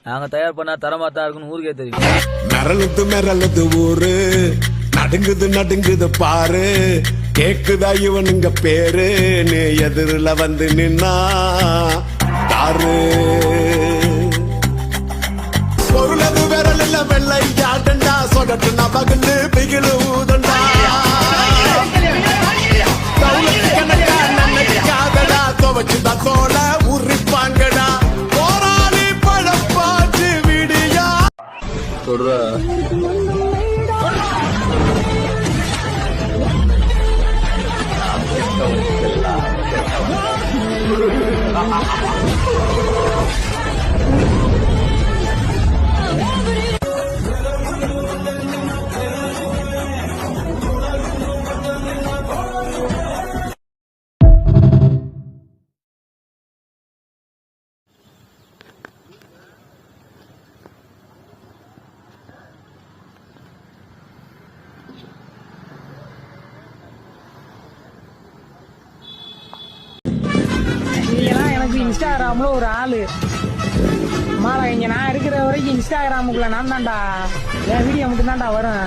நாங்க தயார் பண்ணா தரமா தான் இருக்குன்னு ஊருக்கே தெரியும். மிரளுது ஊரு, நடுங்குது பாரு, கேக்குதா இவனுங்க பேரு, நீ எதிரில வந்து நின்னா தாரு. பொருளது விரலில் வெள்ளையாடண்டா, சொடட்டு நபகுன்னு பிகிலு ஊதண்டா, கணக்கா நன்னைக்காதடா, துவச்சுதான் தோல உரிப்பாங்கடா, போராளி பழப்பாச்சு விடியா. சொல்ற இன்ஸ்டாகிராம்ல ஒரு ஆளு மாலா இங்க நான் இருக்கிற வரைக்கும் இன்ஸ்டாகிராமுக்குள்ள நான் தான்டா என் வீடியோ மட்டும் தான்டா வரும்.